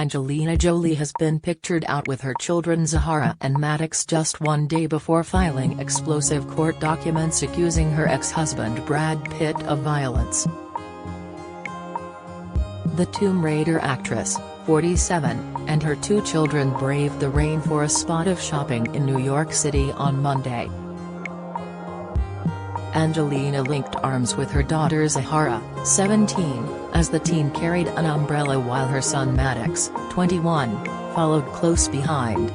Angelina Jolie has been pictured out with her children Zahara and Maddox just one day before filing explosive court documents accusing her ex-husband Brad Pitt of violence. The Tomb Raider actress, 47, and her two children braved the rain for a spot of shopping in New York City on Monday. Angelina linked arms with her daughter Zahara, 17, as the teen carried an umbrella while her son Maddox, 21, followed close behind.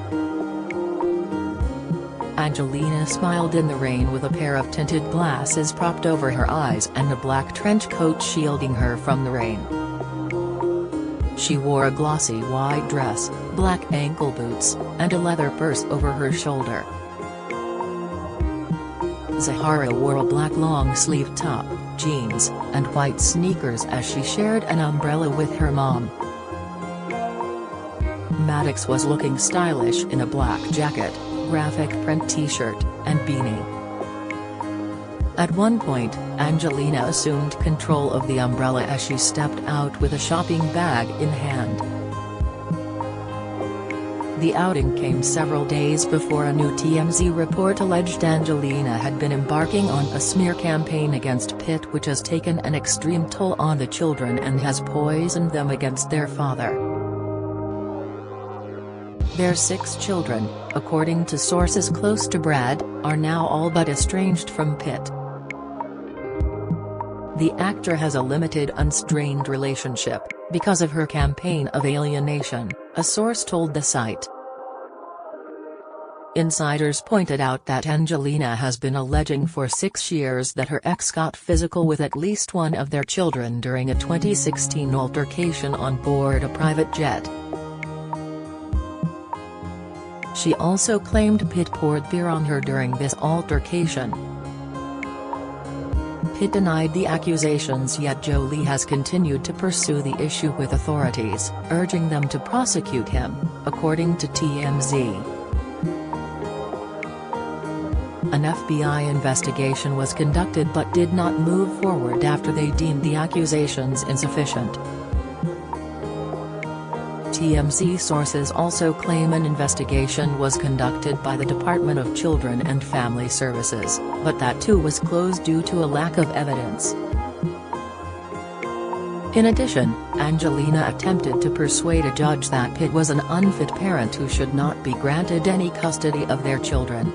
Angelina smiled in the rain with a pair of tinted glasses propped over her eyes and a black trench coat shielding her from the rain. She wore a glossy white dress, black ankle boots, and a leather purse over her shoulder. Zahara wore a black long-sleeved top, jeans, and white sneakers as she shared an umbrella with her mom. Maddox was looking stylish in a black jacket, graphic print t-shirt, and beanie. At one point, Angelina assumed control of the umbrella as she stepped out with a shopping bag in hand. The outing came several days before a new TMZ report alleged Angelina had been embarking on a smear campaign against Pitt, which has taken an extreme toll on the children and has poisoned them against their father. Their 6 children, according to sources close to Brad, are now all but estranged from Pitt. The actor has a limited unstrained relationship, because of her campaign of alienation, a source told the site. Insiders pointed out that Angelina has been alleging for 6 years that her ex got physical with at least one of their children during a 2016 altercation on board a private jet. She also claimed Pitt poured beer on her during this altercation. Pitt denied the accusations, yet Jolie has continued to pursue the issue with authorities, urging them to prosecute him, according to TMZ. An FBI investigation was conducted but did not move forward after they deemed the accusations insufficient. TMZ sources also claim an investigation was conducted by the Department of Children and Family Services, but that too was closed due to a lack of evidence. In addition, Angelina attempted to persuade a judge that Pitt was an unfit parent who should not be granted any custody of their children.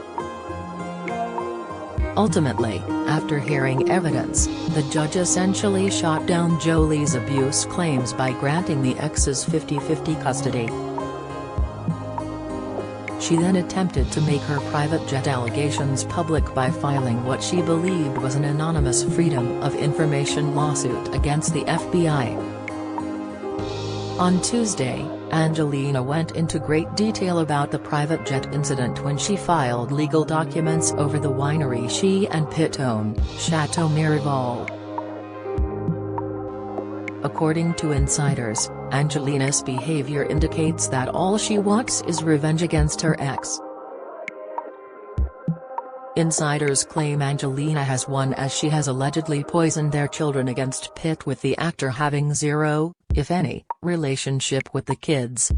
Ultimately, after hearing evidence, the judge essentially shot down Jolie's abuse claims by granting the ex's 50-50 custody. She then attempted to make her private jet allegations public by filing what she believed was an anonymous Freedom of Information lawsuit against the FBI. On Tuesday, Angelina went into great detail about the private jet incident when she filed legal documents over the winery she and Pitt own, Chateau Miraval. According to insiders, Angelina's behavior indicates that all she wants is revenge against her ex. Insiders claim Angelina has won as she has allegedly poisoned their children against Pitt, with the actor having zero, if any, relationship with the kids.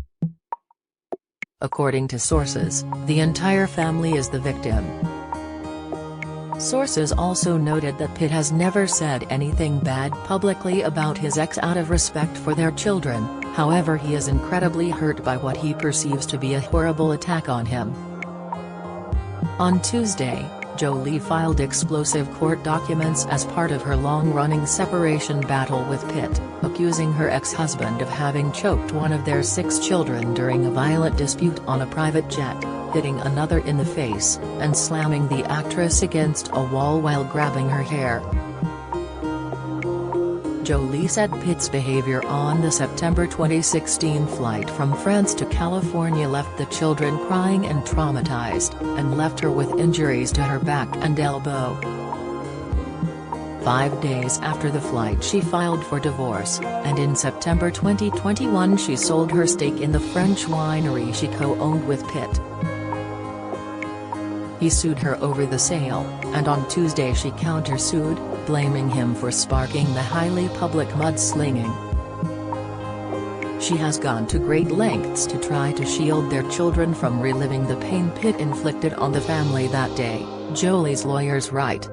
According to sources, the entire family is the victim. Sources also noted that Pitt has never said anything bad publicly about his ex out of respect for their children, however he is incredibly hurt by what he perceives to be a horrible attack on him. On Tuesday, Jolie filed explosive court documents as part of her long-running separation battle with Pitt, accusing her ex-husband of having choked one of their 6 children during a violent dispute on a private jet, hitting another in the face, and slamming the actress against a wall while grabbing her hair. Jolie said Pitt's behavior on the September 2016 flight from France to California left the children crying and traumatized, and left her with injuries to her back and elbow. 5 days after the flight she filed for divorce, and in September 2021 she sold her stake in the French winery she co-owned with Pitt. He sued her over the sale, and on Tuesday she countersued, blaming him for sparking the highly public mudslinging. She has gone to great lengths to try to shield their children from reliving the pain Pitt inflicted on the family that day, Jolie's lawyers write.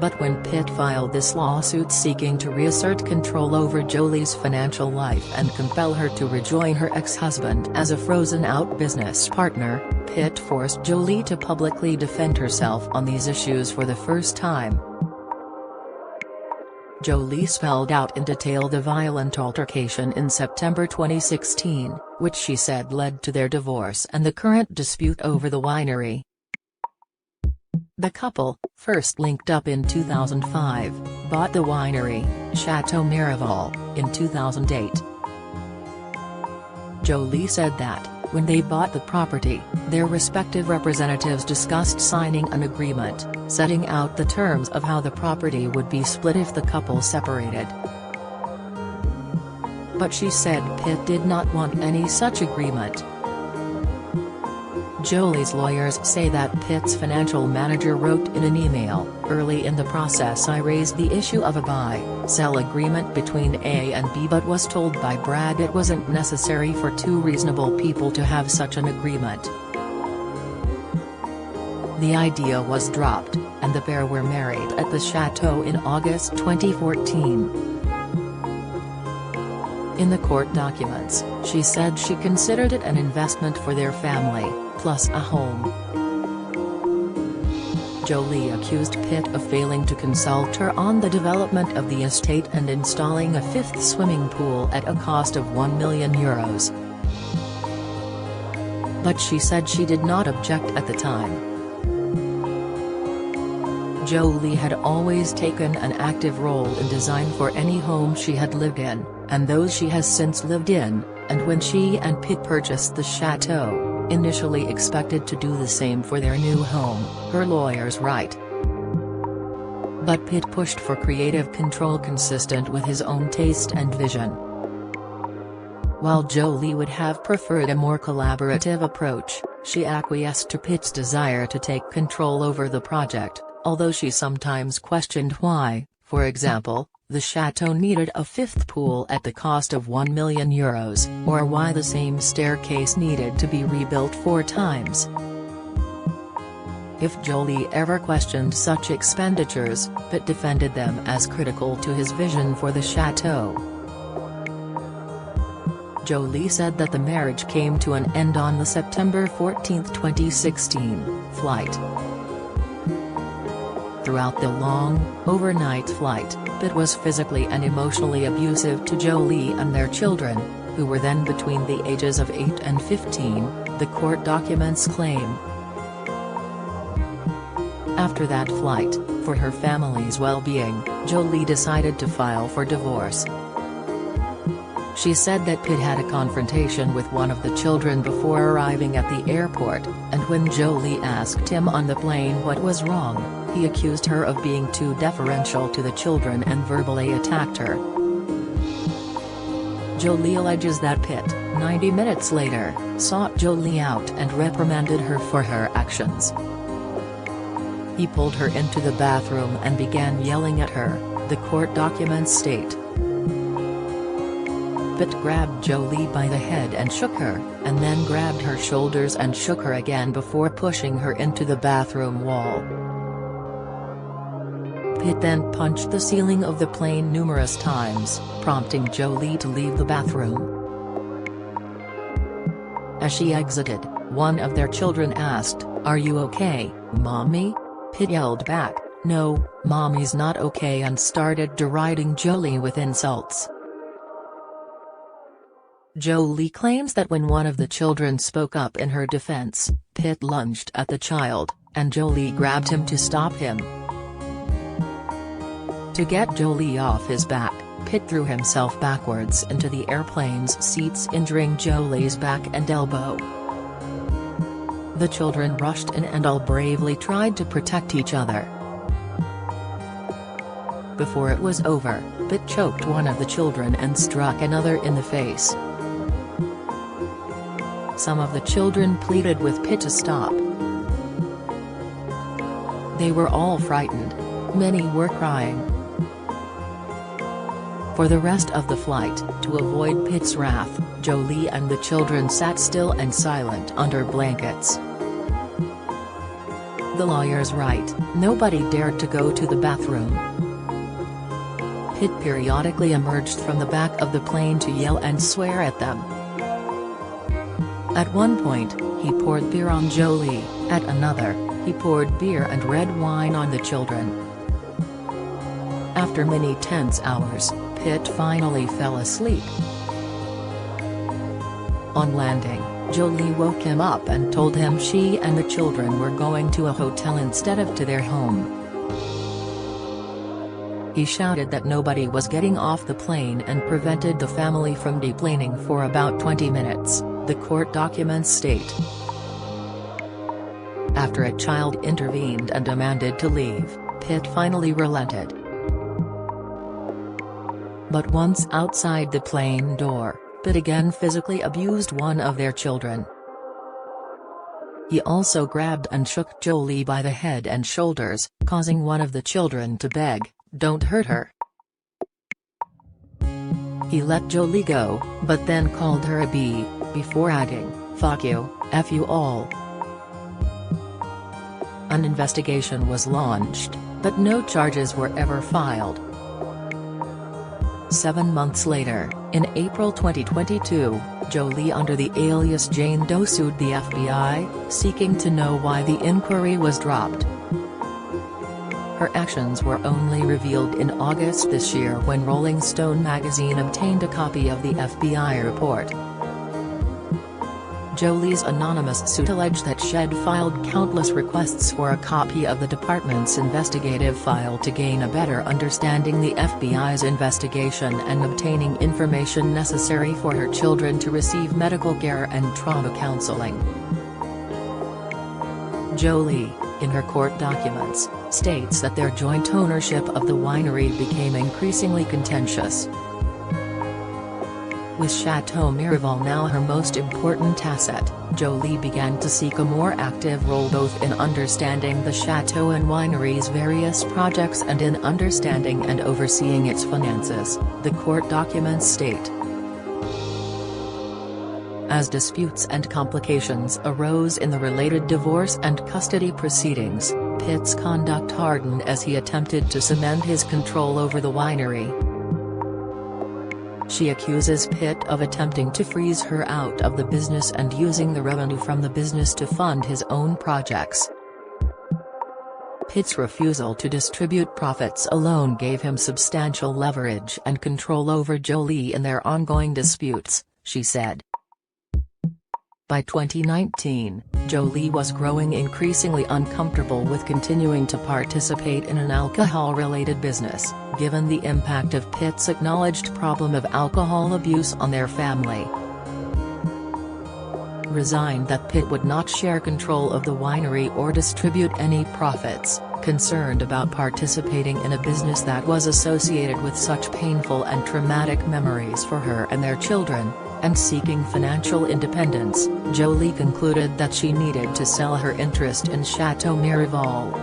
But when Pitt filed this lawsuit seeking to reassert control over Jolie's financial life and compel her to rejoin her ex-husband as a frozen-out business partner, Pitt forced Jolie to publicly defend herself on these issues for the first time. Jolie spelled out in detail the violent altercation in September 2016, which she said led to their divorce and the current dispute over the winery. The couple, first linked up in 2005, bought the winery, Chateau Miraval, in 2008. Jolie said that, when they bought the property, their respective representatives discussed signing an agreement, setting out the terms of how the property would be split if the couple separated. But she said Pitt did not want any such agreement. Jolie's lawyers say that Pitt's financial manager wrote in an email, "Early in the process I raised the issue of a buy-sell agreement between A and B but was told by Brad it wasn't necessary for two reasonable people to have such an agreement. The idea was dropped, and the pair were married at the chateau in August 2014. In the court documents, she said she considered it an investment for their family, plus a home. Jolie accused Pitt of failing to consult her on the development of the estate and installing a fifth swimming pool at a cost of €1 million. But she said she did not object at the time. Jolie had always taken an active role in design for any home she had lived in, and those she has since lived in, and when she and Pitt purchased the chateau, initially expected to do the same for their new home, her lawyers write. But Pitt pushed for creative control consistent with his own taste and vision. While Jolie would have preferred a more collaborative approach, she acquiesced to Pitt's desire to take control over the project, although she sometimes questioned why, for example, the chateau needed a fifth pool at the cost of €1 million, or why the same staircase needed to be rebuilt 4 times. If Jolie ever questioned such expenditures, Pitt defended them as critical to his vision for the chateau. Jolie said that the marriage came to an end on the September 14, 2016, flight. Throughout the long, overnight flight, Pitt was physically and emotionally abusive to Jolie and their children, who were then between the ages of 8 and 15, the court documents claim. After that flight, for her family's well-being, Jolie decided to file for divorce. She said that Pitt had a confrontation with one of the children before arriving at the airport, and when Jolie asked him on the plane what was wrong, he accused her of being too deferential to the children and verbally attacked her. Jolie alleges that Pitt, 90 minutes later, sought Jolie out and reprimanded her for her actions. He pulled her into the bathroom and began yelling at her, the court documents state. Pitt grabbed Jolie by the head and shook her, and then grabbed her shoulders and shook her again before pushing her into the bathroom wall. Pitt then punched the ceiling of the plane numerous times, prompting Jolie to leave the bathroom. As she exited, one of their children asked, "Are you okay, Mommy?" Pitt yelled back, "No, Mommy's not okay," and started deriding Jolie with insults. Jolie claims that when one of the children spoke up in her defense, Pitt lunged at the child, and Jolie grabbed him to stop him. To get Jolie off his back, Pitt threw himself backwards into the airplane's seats, injuring Jolie's back and elbow. The children rushed in and all bravely tried to protect each other. Before it was over, Pitt choked one of the children and struck another in the face. Some of the children pleaded with Pitt to stop. They were all frightened. Many were crying. For the rest of the flight, to avoid Pitt's wrath, Jolie and the children sat still and silent under blankets. The lawyers write, nobody dared to go to the bathroom. Pitt periodically emerged from the back of the plane to yell and swear at them. At one point, he poured beer on Jolie, at another, he poured beer and red wine on the children. After many tense hours, Pitt finally fell asleep. On landing, Jolie woke him up and told him she and the children were going to a hotel instead of to their home. He shouted that nobody was getting off the plane and prevented the family from deplaning for about 20 minutes, the court documents state. After a child intervened and demanded to leave, Pitt finally relented. But once outside the plane door, Pitt again physically abused one of their children. He also grabbed and shook Jolie by the head and shoulders, causing one of the children to beg, "Don't hurt her." He let Jolie go, but then called her a B, before adding, "Fuck you, F you all." An investigation was launched, but no charges were ever filed. 7 months later, in April 2022, Jolie under the alias Jane Doe sued the FBI, seeking to know why the inquiry was dropped. Her actions were only revealed in August this year when Rolling Stone magazine obtained a copy of the FBI report. Jolie's anonymous suit alleged that Shed filed countless requests for a copy of the department's investigative file to gain a better understanding the FBI's investigation and obtaining information necessary for her children to receive medical care and trauma counseling. Jolie, in her court documents, states that their joint ownership of the winery became increasingly contentious. With Chateau Miraval now her most important asset, Jolie began to seek a more active role both in understanding the chateau and winery's various projects and in understanding and overseeing its finances, the court documents state. As disputes and complications arose in the related divorce and custody proceedings, Pitt's conduct hardened as he attempted to cement his control over the winery. She accuses Pitt of attempting to freeze her out of the business and using the revenue from the business to fund his own projects. Pitt's refusal to distribute profits alone gave him substantial leverage and control over Jolie in their ongoing disputes, she said. By 2019, Jolie was growing increasingly uncomfortable with continuing to participate in an alcohol-related business, given the impact of Pitt's acknowledged problem of alcohol abuse on their family. Resigned that Pitt would not share control of the winery or distribute any profits, concerned about participating in a business that was associated with such painful and traumatic memories for her and their children, and seeking financial independence, Jolie concluded that she needed to sell her interest in Chateau Miraval.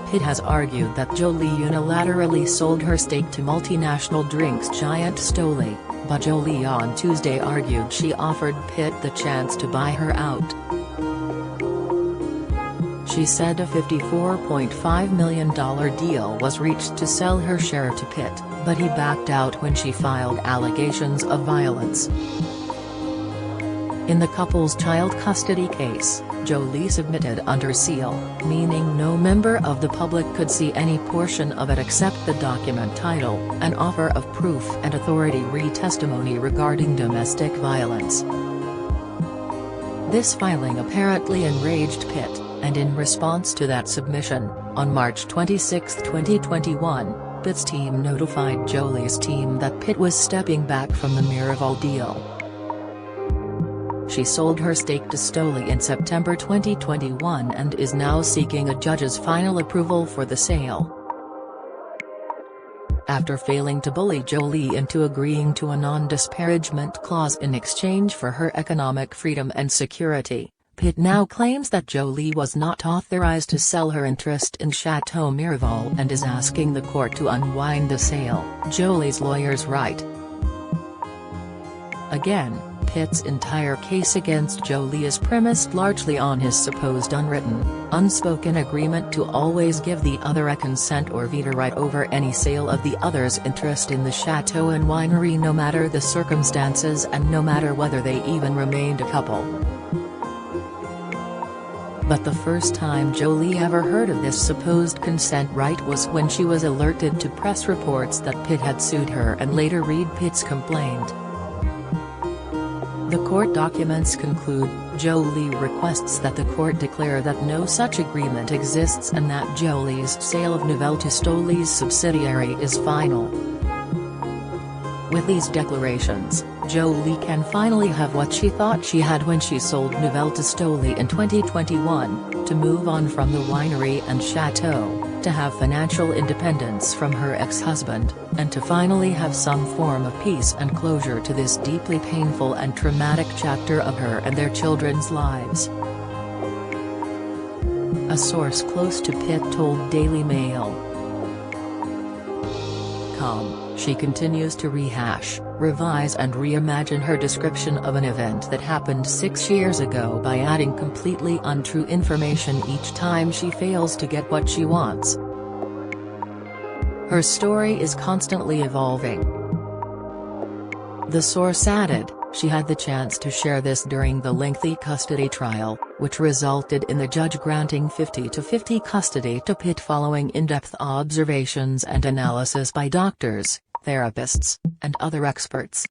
Pitt has argued that Jolie unilaterally sold her stake to multinational drinks giant Stoli, but Jolie on Tuesday argued she offered Pitt the chance to buy her out. She said a $54.5 million deal was reached to sell her share to Pitt, but he backed out when she filed allegations of violence. In the couple's child custody case, Jolie submitted under seal, meaning no member of the public could see any portion of it except the document title, an offer of proof and authority re-testimony regarding domestic violence. This filing apparently enraged Pitt, and in response to that submission, on March 26, 2021, Pitt's team notified Jolie's team that Pitt was stepping back from the Miraval deal. She sold her stake to Stoli in September 2021 and is now seeking a judge's final approval for the sale. After failing to bully Jolie into agreeing to a non-disparagement clause in exchange for her economic freedom and security, Pitt now claims that Jolie was not authorized to sell her interest in Chateau Miraval and is asking the court to unwind the sale, Jolie's lawyers write. Again, Pitt's entire case against Jolie is premised largely on his supposed unwritten, unspoken agreement to always give the other a consent or veto right over any sale of the other's interest in the chateau and winery, no matter the circumstances and no matter whether they even remained a couple. But the first time Jolie ever heard of this supposed consent right was when she was alerted to press reports that Pitt had sued her, and later read Pitt's complaint. The court documents conclude, Jolie requests that the court declare that no such agreement exists and that Jolie's sale of Nouvelle Tistoli's subsidiary is final. With these declarations, Jolie can finally have what she thought she had when she sold Nouvelle Tistoli in 2021, to move on from the winery and chateau, to have financial independence from her ex-husband, and to finally have some form of peace and closure to this deeply painful and traumatic chapter of her and their children's lives. A source close to Pitt told Daily Mail. She continues to rehash, revise and reimagine her description of an event that happened 6 years ago by adding completely untrue information each time she fails to get what she wants. Her story is constantly evolving. The source added, she had the chance to share this during the lengthy custody trial, which resulted in the judge granting 50-50 custody to Pitt following in-depth observations and analysis by doctors, therapists, and other experts.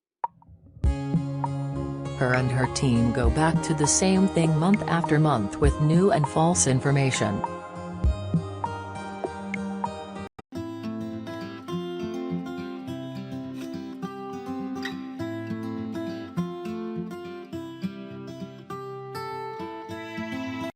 Her and her team go back to the same thing month after month with new and false information.